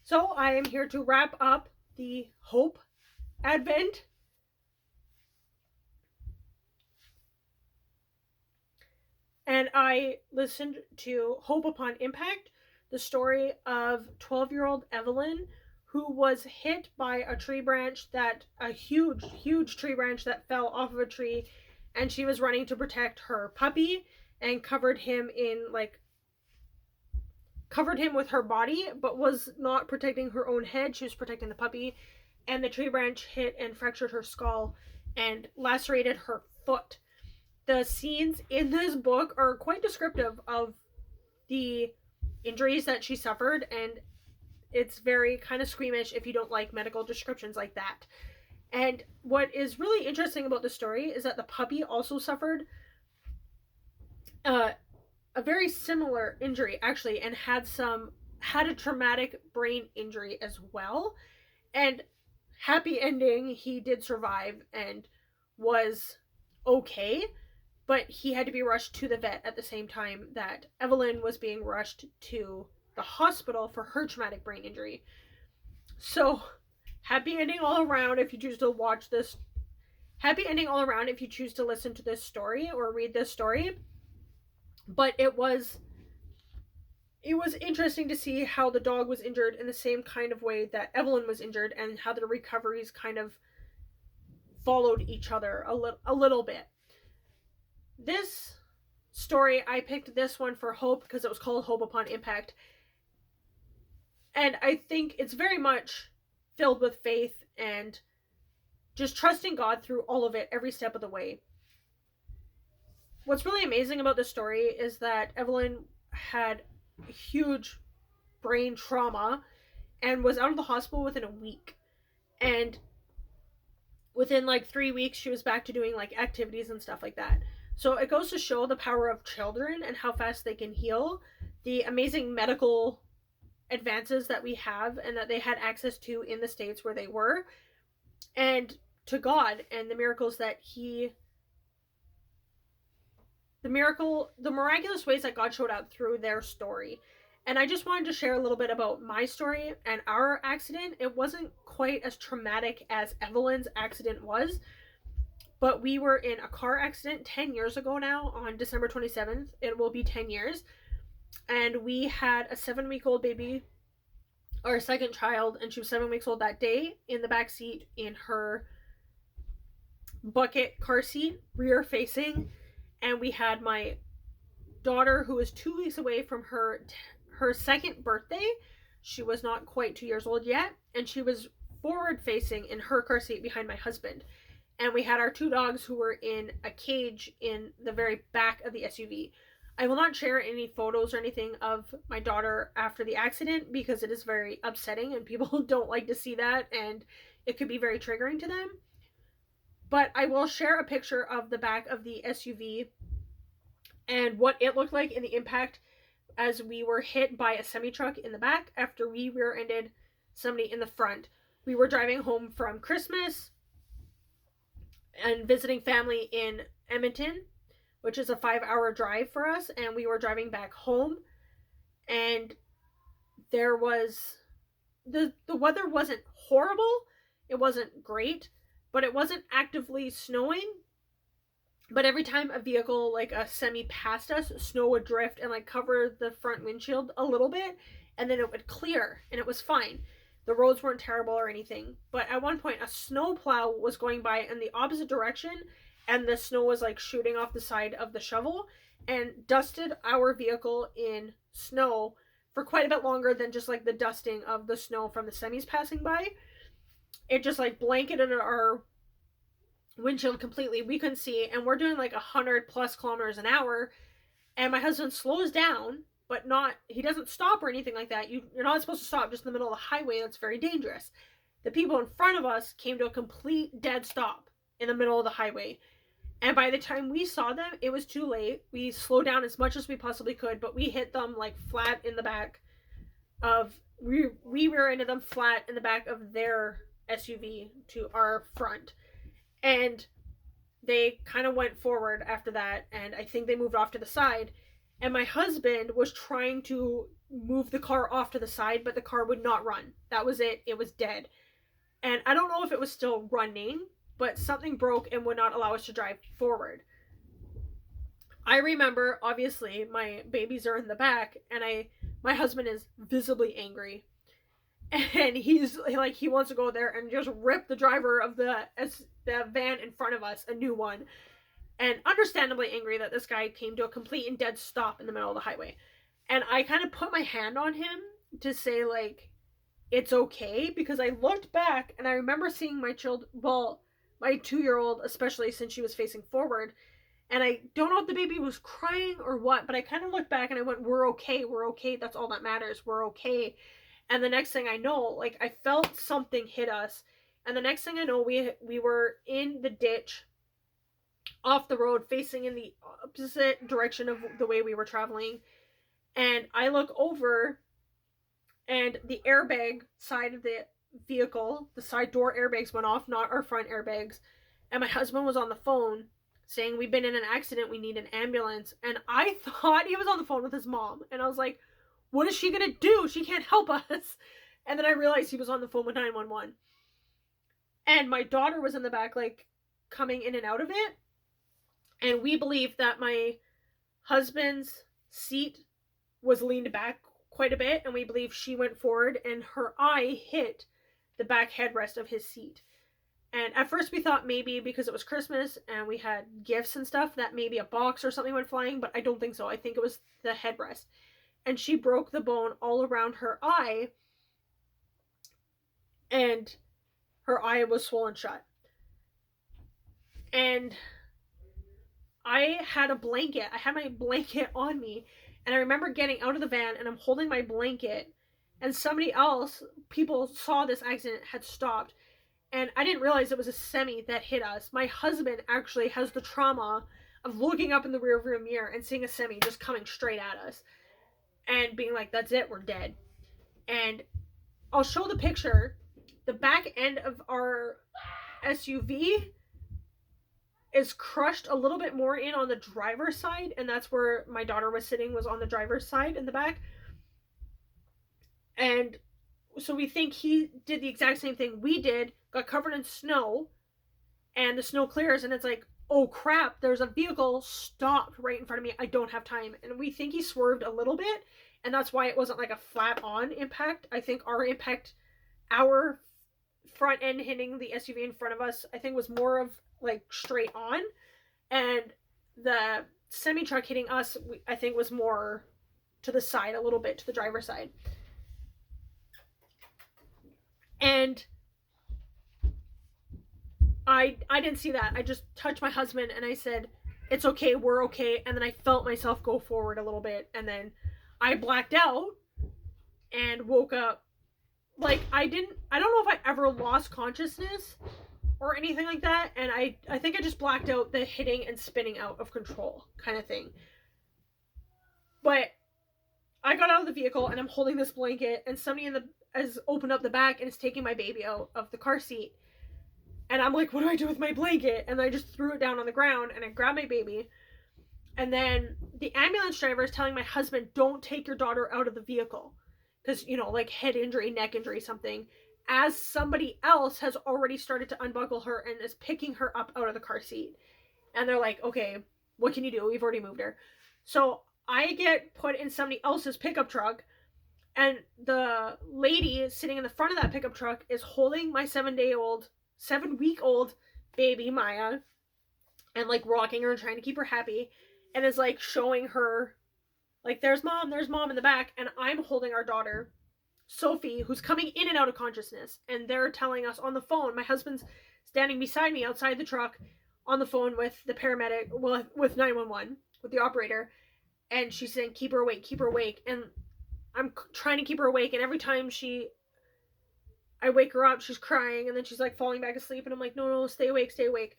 So I am here to wrap up the Hope Advent. And I listened to Hope Upon Impact, the story of 12-year-old Evelyn, who was hit by a huge tree branch that fell off of a tree, and she was running to protect her puppy and covered him with her body, but was not protecting her own head. She was protecting the puppy, and the tree branch hit and fractured her skull and lacerated her foot. The scenes in this book are quite descriptive of the injuries that she suffered, and it's very kind of squeamish if you don't like medical descriptions like that. And what is really interesting about the story is that the puppy also suffered a very similar injury, actually, and had a traumatic brain injury as well. And happy ending, he did survive and was okay, but he had to be rushed to the vet at the same time that Evelyn was being rushed to the hospital for her traumatic brain injury. So, happy ending all around if you choose to watch this. Happy ending all around if you choose to listen to this story or read this story. But it was interesting to see how the dog was injured in the same kind of way that Evelyn was injured, and how the recoveries kind of followed each other a little bit. This story, I picked this one for Hope because it was called Hope Upon Impact. And I think it's very much filled with faith and just trusting God through all of it, every step of the way. What's really amazing about this story is that Evelyn had huge brain trauma and was out of the hospital within a week. And within 3 weeks, she was back to doing activities and stuff like that. So it goes to show the power of children and how fast they can heal, the amazing medical advances that we have and that they had access to in the States where they were, and to God and the miracles that the miraculous ways that God showed up through their story. And I just wanted to share a little bit about my story and our accident. It wasn't quite as traumatic as Evelyn's accident was, but we were in a car accident 10 years ago now. On December 27th, it will be 10 years. And we had a 7-week-old baby, our second child, and she was 7 weeks old that day, in the back seat in her bucket car seat, rear facing. And we had my daughter, who was 2 weeks away from her second birthday. She was not quite 2 years old yet, and she was forward facing in her car seat behind my husband. And we had our 2 dogs, who were in a cage in the very back of the SUV. I will not share any photos or anything of my daughter after the accident because it is very upsetting and people don't like to see that, and it could be very triggering to them. But I will share a picture of the back of the SUV and what it looked like in the impact as we were hit by a semi-truck in the back after we rear-ended somebody in the front. We were driving home from Christmas and visiting family in Edmonton, which is a 5-hour drive for us, and we were driving back home, and there was the weather wasn't horrible, it wasn't great, but it wasn't actively snowing. But every time a vehicle, like a semi, passed us, snow would drift and cover the front windshield a little bit, and then it would clear, and it was fine. The roads weren't terrible or anything. But at one point, a snow plow was going by in the opposite direction, and the snow was shooting off the side of the shovel and dusted our vehicle in snow for quite a bit longer than just the dusting of the snow from the semis passing by. It just blanketed our windshield completely. We couldn't see, and we're doing 100+ kilometers an hour, and my husband slows down, but he doesn't stop or anything like that. You're not supposed to stop just in the middle of the highway. That's very dangerous. The people in front of us came to a complete dead stop in the middle of the highway, and by the time we saw them, it was too late. We slowed down as much as we possibly could, but we hit them flat in the back of we were into them flat in the back of their SUV to our front. And they kind of went forward after that, and I think they moved off to the side. And my husband was trying to move the car off to the side, but the car would not run. That was it. It was dead. And I don't know if it was still running, but something broke and would not allow us to drive forward. I remember, obviously, my babies are in the back, and my husband is visibly angry. And he's like, he wants to go there and just rip the driver of the van in front of us, a new one. And understandably angry that this guy came to a complete and dead stop in the middle of the highway. And I kind of put my hand on him to say, like, it's okay, because I looked back and I remember seeing my 2-year-old, especially since she was facing forward, and I don't know if the baby was crying or what, but I kind of looked back and I went, we're okay, that's all that matters, we're okay. And the next thing I know, like, I felt something hit us, and the next thing I know, we were in the ditch, off the road, facing in the opposite direction of the way we were traveling. And I look over, and the airbag side of the vehicle, the side door airbags went off, not our front airbags. And my husband was on the phone saying, we've been in an accident, we need an ambulance. And I thought he was on the phone with his mom. And I was like, what is she gonna do? She can't help us. And then I realized he was on the phone with 911. And my daughter was in the back, like, coming in and out of it. And we believe that my husband's seat was leaned back quite a bit, and we believe she went forward and her eye hit the back headrest of his seat. And at first we thought maybe because it was Christmas and we had gifts and stuff that maybe a box or something went flying, but I don't think so. I think it was the headrest. And she broke the bone all around her eye, and her eye was swollen shut. And I had my blanket on me, and I remember getting out of the van and I'm holding my blanket, and people saw this accident, had stopped, and I didn't realize it was a semi that hit us. My husband actually has the trauma of looking up in the rearview mirror and seeing a semi just coming straight at us and being like, that's it, we're dead. And I'll show the picture. The back end of our SUV is crushed a little bit more in on the driver's side, and that's where my daughter was sitting, was on the driver's side in the back. And so we think he did the exact same thing we did, got covered in snow, and the snow clears, and it's like, oh crap, there's a vehicle stopped right in front of me, I don't have time. And we think he swerved a little bit, and that's why it wasn't like a flat on impact. I think our impact, our front end hitting the SUV in front of us, I think was more of like straight on, and the semi truck hitting us, I think, was more to the side, a little bit to the driver's side. And I didn't see that. I just touched my husband and I said, it's okay, we're okay. And then I felt myself go forward a little bit, and then I blacked out and woke up. Like, I don't know if I ever lost consciousness or anything like that, and I think I just blacked out the hitting and spinning out of control kind of thing. But I got out of the vehicle and I'm holding this blanket, and somebody has opened up the back and is taking my baby out of the car seat. And I'm like, what do I do with my blanket? And I just threw it down on the ground, and I grabbed my baby. And then the ambulance driver is telling my husband, don't take your daughter out of the vehicle, because, you know, like head injury, neck injury, something, as somebody else has already started to unbuckle her and is picking her up out of the car seat. And they're like, okay, what can you do? We've already moved her. So I get put in somebody else's pickup truck, and the lady sitting in the front of that pickup truck is holding my 7-week-old baby, Maya, and like rocking her and trying to keep her happy, and is like showing her, like, there's mom in the back. And I'm holding our daughter, Sophie, who's coming in and out of consciousness, and they're telling us on the phone, my husband's standing beside me outside the truck on the phone with the paramedic, well, with 911, with the operator, and she's saying, keep her awake, and I'm trying to keep her awake, and every time I wake her up, she's crying, and then she's like falling back asleep, and I'm like, no, stay awake,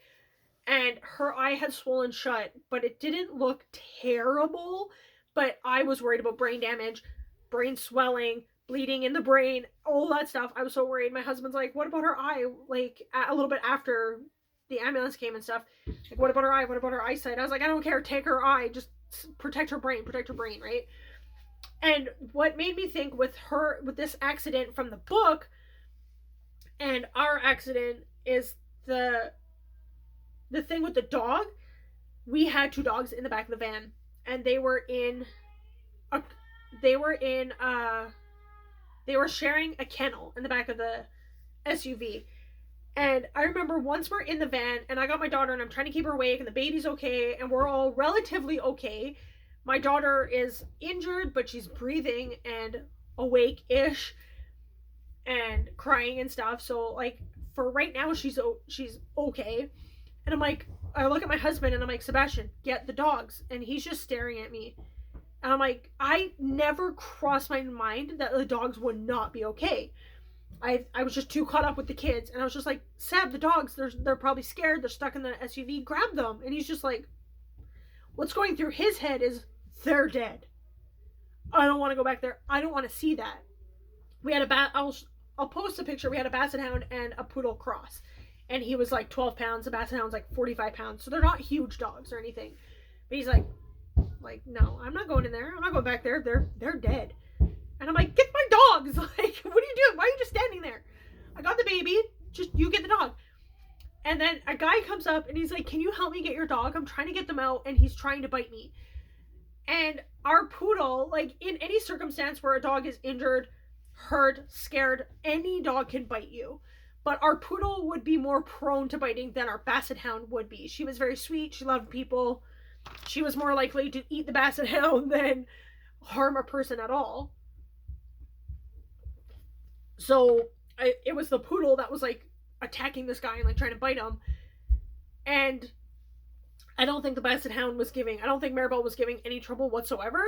and her eye had swollen shut, but it didn't look terrible, but I was worried about brain damage, brain swelling, bleeding in the brain, all that stuff. I was so worried. My husband's like, what about her eye? Like, a little bit after the ambulance came and stuff, like, what about her eye? What about her eyesight? I was like, I don't care, take her eye, just protect her brain, right? And what made me think with this accident from the book and our accident is the thing with the dog. We had two dogs in the back of the van, and they were sharing a kennel in the back of the SUV. And I remember once we're in the van and I got my daughter and I'm trying to keep her awake and the baby's okay and we're all relatively okay. My daughter is injured, but she's breathing and awake-ish and crying and stuff. So like for right now she's okay. And I'm like, I look at my husband and I'm like, Sebastian, get the dogs. And he's just staring at me. And I'm like, I never crossed my mind that the dogs would not be okay. I was just too caught up with the kids, and I was just like, Seb, the dogs, they're probably scared, they're stuck in the SUV, grab them. And he's just like, what's going through his head is, they're dead. I don't want to go back there. I don't want to see that. We had I'll post a picture. We had a Basset Hound and a Poodle cross, and he was like 12 pounds. The Basset Hound's like 45 pounds, so they're not huge dogs or anything. But he's like, no, I'm not going in there. I'm not going back there. They're dead. And I'm like, get my dogs! Like, what are you doing? Why are you just standing there? I got the baby. Just, you get the dog. And then a guy comes up and he's like, can you help me get your dog? I'm trying to get them out and he's trying to bite me. And our poodle, like, in any circumstance where a dog is injured, hurt, scared, any dog can bite you. But our poodle would be more prone to biting than our Basset Hound would be. She was very sweet. She loved people. She was more likely to eat the Basset Hound than harm a person at all. So it was the poodle that was like attacking this guy and like trying to bite him. And I don't think the Basset Hound was I don't think Maribel was giving any trouble whatsoever.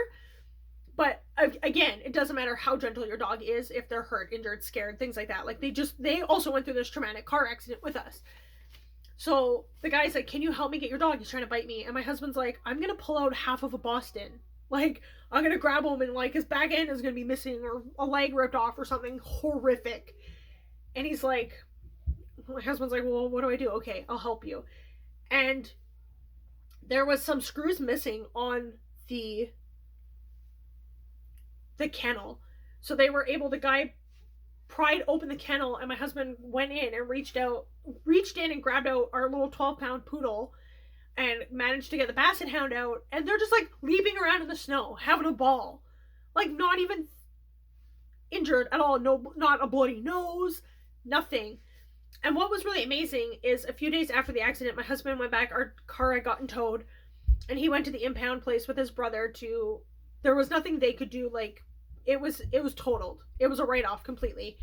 But again, it doesn't matter how gentle your dog is if they're hurt, injured, scared, things like that. Like they also went through this traumatic car accident with us. So the guy's like, can you help me get your dog? He's trying to bite me. And my husband's like, I'm going to pull out half of a Boston. Like, I'm going to grab him and, like, his back end is going to be missing or a leg ripped off or something horrific. And he's like, my husband's like, well, what do I do? Okay, I'll help you. And there was some screws missing on the kennel. So they were able, the guy pried open the kennel and my husband went in and reached in and grabbed out our little 12-pound poodle and managed to get the Basset Hound out, and they're just like leaping around in the snow, having a ball. Like, not even injured at all, no, not a bloody nose, nothing. And what was really amazing is a few days after the accident, my husband went back, our car had gotten towed, and he went to the impound place with his brother there was nothing they could do, like, it was totaled. It was a write-off completely.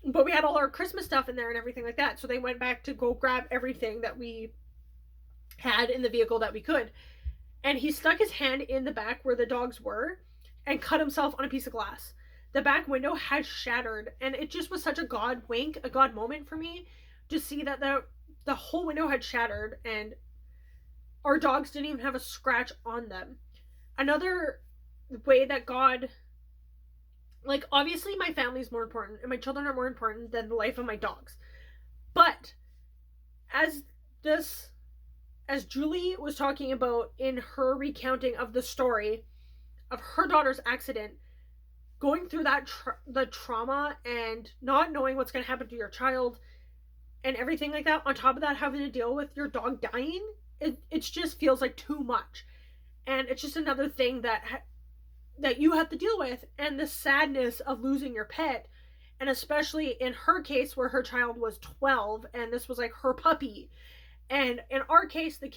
But we had all our Christmas stuff in there and everything like that, so they went back to go grab everything that we had in the vehicle that we could. And he stuck his hand in the back where the dogs were and cut himself on a piece of glass. The back window had shattered, and it just was such a God wink, a God moment for me to see that the whole window had shattered and our dogs didn't even have a scratch on them. Another way that God, like, obviously my family's more important and my children are more important than the life of my dogs. But as Julie was talking about in her recounting of the story of her daughter's accident, going through that the trauma and not knowing what's going to happen to your child and everything like that, on top of that having to deal with your dog dying, it just feels like too much. And it's just another thing that you have to deal with, and the sadness of losing your pet. And especially in her case where her child was 12 and this was like her puppy. And in our case, the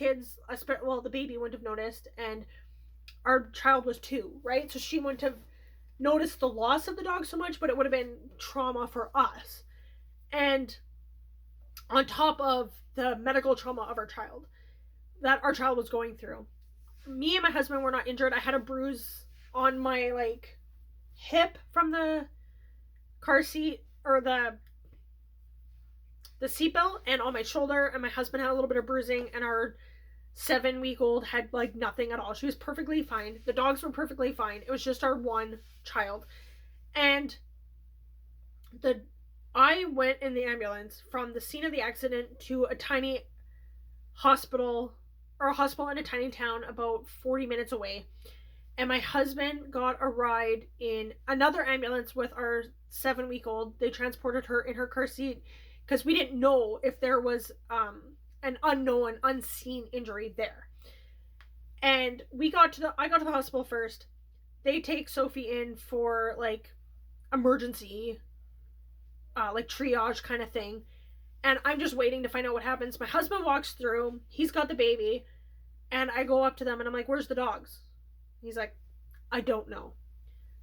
baby wouldn't have noticed, and our child was 2, right? So she wouldn't have noticed the loss of the dog so much, but it would have been trauma for us. And on top of the medical trauma of our child that our child was going through. Me and my husband were not injured. I had a bruise on my, like, hip from the car seat, or the seatbelt, and on my shoulder, and my husband had a little bit of bruising, and our 7-week-old had, like, nothing at all. She was perfectly fine. The dogs were perfectly fine. It was just our one child. And I went in the ambulance from the scene of the accident to a tiny hospital a hospital in a tiny town about 40 minutes away. And my husband got a ride in another ambulance with our 7-week-old. They transported her in her car seat because we didn't know if there was an unknown, unseen injury there. And I got to the hospital first. They take Sophie in for like emergency, like triage kind of thing. And I'm just waiting to find out what happens. My husband walks through. He's got the baby. And I go up to them and I'm like, where's the dogs? He's like, I don't know.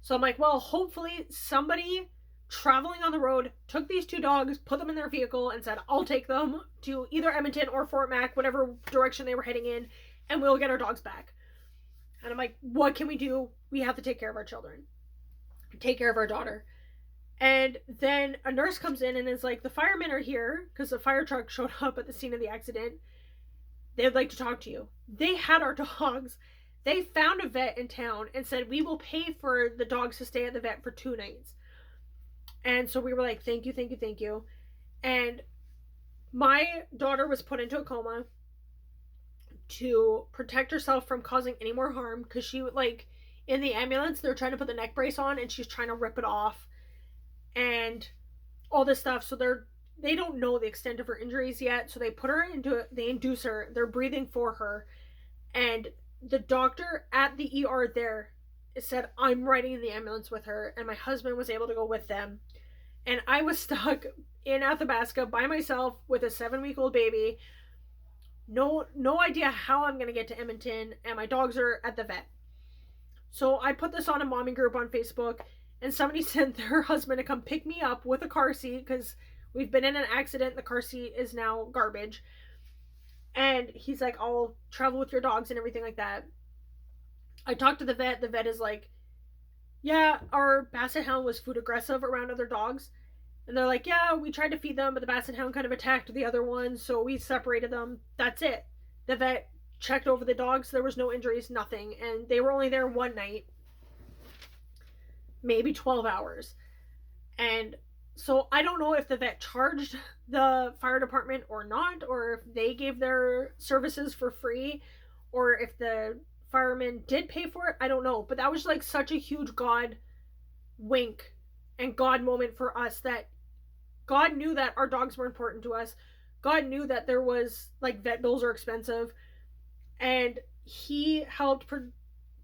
So I'm like, well, hopefully somebody traveling on the road took these 2 dogs, put them in their vehicle, and said, I'll take them to either Edmonton or Fort Mac, whatever direction they were heading in, and we'll get our dogs back. And I'm like, what can we do? We have to take care of our children. Take care of our daughter. And then a nurse comes in and is like, the firemen are here because the fire truck showed up at the scene of the accident. They'd like to talk to you. They had our dogs. They found a vet in town and said, we will pay for the dogs to stay at the vet for 2 nights. And so we were like, thank you, thank you, thank you. And my daughter was put into a coma to protect herself from causing any more harm because she would, like, in the ambulance, they're trying to put the neck brace on and she's trying to rip it off and all this stuff. So they don't know the extent of her injuries yet. So they put her they induce her, they're breathing for her. And the doctor at the ER there said, I'm riding in the ambulance with her. And my husband was able to go with them. And I was stuck in Athabasca by myself with a 7-week-old baby. No idea how I'm going to get to Edmonton. And my dogs are at the vet. So I put this on a mommy group on Facebook. And somebody sent their husband to come pick me up with a car seat because we've been in an accident. The car seat is now garbage. And he's like, I'll travel with your dogs and everything like that. I talked to the vet. The vet is like, yeah, our Basset Hound was food aggressive around other dogs. And they're like, yeah, we tried to feed them, but the Basset Hound kind of attacked the other one, so we separated them. That's it. The vet checked over the dogs. There was no injuries, nothing. And they were only there 1 night. Maybe 12 hours. And so I don't know if the vet charged the fire department or not, or if they gave their services for free, or if the firemen did pay for it. I don't know. But that was like such a huge God wink and God moment for us, that God knew that our dogs were important to us. God knew that there was, like, vet bills are expensive. And he helped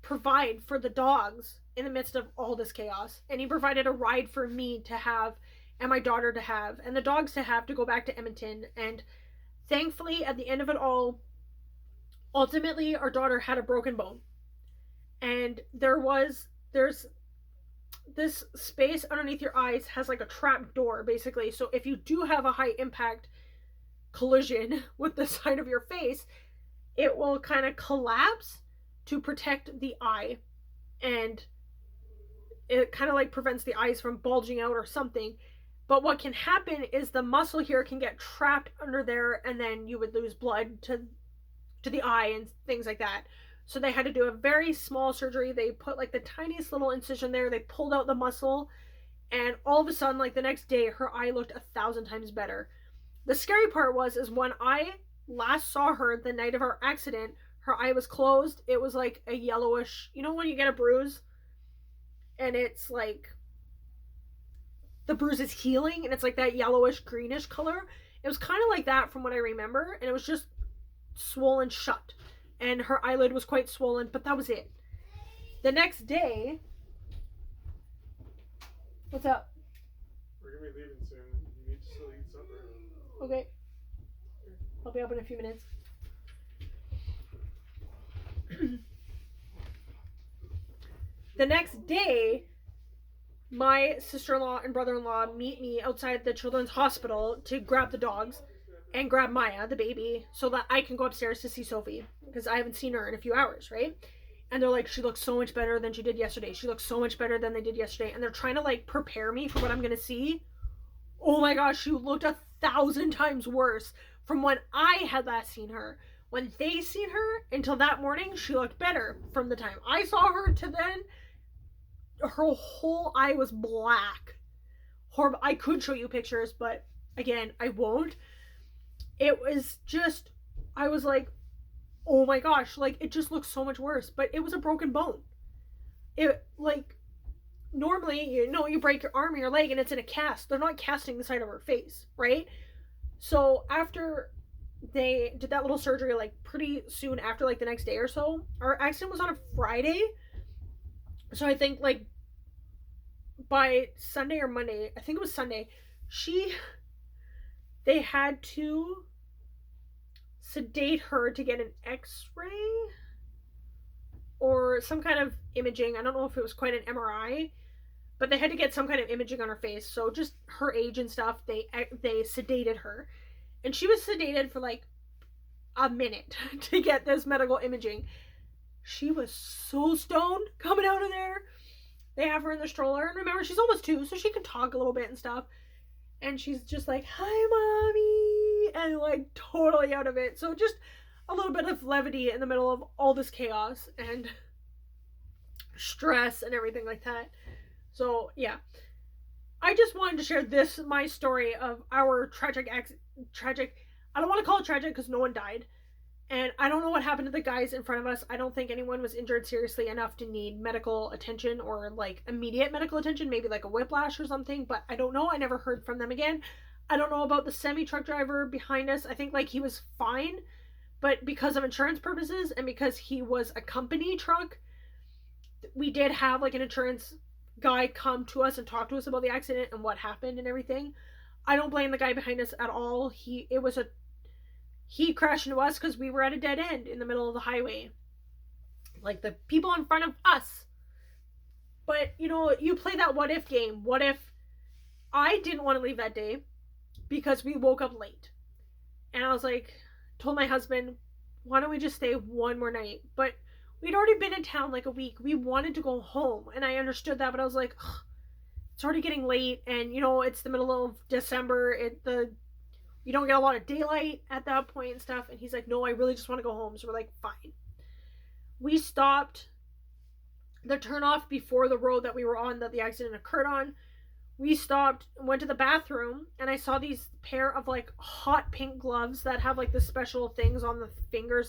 provide for the dogs in the midst of all this chaos. And he provided a ride for me to have and my daughter to have and the dogs to have to go back to Edmonton. And thankfully, at the end of it all, ultimately, our daughter had a broken bone. And there's this space underneath your eyes has like a trap door, basically. So if you do have a high impact collision with the side of your face, it will kind of collapse to protect the eye. And it kind of like prevents the eyes from bulging out or something. But what can happen is the muscle here can get trapped under there, and then you would lose blood to the eye and things like that. So they had to do a very small surgery. They put like the tiniest little incision there. They pulled out the muscle, and all of a sudden, like the next day, her eye looked 1,000 times better. The scary part is when I last saw her the night of our accident, her eye was closed. It was like a yellowish, you know when you get a bruise and it's like the bruise is healing and it's like that yellowish greenish color? It was kind of like that from what I remember, and it was just swollen shut. And her eyelid was quite swollen, but that was it. The next day... What's up? We're going to be leaving soon. You need to still eat supper. Okay. I'll be up in a few minutes. The next day, my sister-in-law and brother-in-law meet me outside the children's hospital to grab the dogs and grab Maya, the baby, so that I can go upstairs to see Sophie, because I haven't seen her in a few hours, right? And they're like, she looks so much better than she did yesterday. She looks so much better than they did yesterday. And they're trying to like prepare me for what I'm going to see. Oh my gosh, she looked 1,000 times worse from when I had last seen her. When they seen her until that morning, she looked better. From the time I saw her to then, her whole eye was black. Horrible. I could show you pictures, but again, I won't. It was just, I was like, oh my gosh, like it just looks so much worse. But it was a broken bone. It like normally, you break your arm or your leg and it's in a cast. They're not casting the side of her face, right? So after they did that little surgery, like pretty soon after, like the next day or so, our accident was on a Friday. So I think like by Sunday or Monday, I think it was Sunday, they had to sedate her to get an x-ray or some kind of imaging. I don't know if it was quite an MRI, but they had to get some kind of imaging on her face. So just her age and stuff, they sedated her. And she was sedated for like a minute to get this medical imaging. She was so stoned coming out of there. They have her in the stroller, and remember, she's almost 2, so she can talk a little bit and stuff. And she's just like, hi, mommy, and like totally out of it. So just a little bit of levity in the middle of all this chaos and stress and everything like that. So yeah, I just wanted to share my story of our tragic, I don't want to call it tragic because no one died. And I don't know what happened to the guys in front of us. I don't think anyone was injured seriously enough to need medical attention or like immediate medical attention, maybe like a whiplash or something, but I don't know. I never heard from them again. I don't know about the semi-truck driver behind us. I think like he was fine, but because of insurance purposes and because he was a company truck, we did have like an insurance guy come to us and talk to us about the accident and what happened and everything. I don't blame the guy behind us at all. He crashed into us because we were at a dead end in the middle of the highway. Like the people in front of us. But, you play that what if game. What if I didn't want to leave that day because we woke up late? And I was like, told my husband, why don't we just stay one more night? But we'd already been in town like a week. We wanted to go home. And I understood that, but I was like, it's already getting late. And, it's the middle of December. You don't get a lot of daylight at that point and stuff. And he's like, no, I really just want to go home. So we're like, fine. We stopped the turnoff before the road that we were on that the accident occurred on. We stopped, went to the bathroom, and I saw these pair of like hot pink gloves that have like the special things on the fingers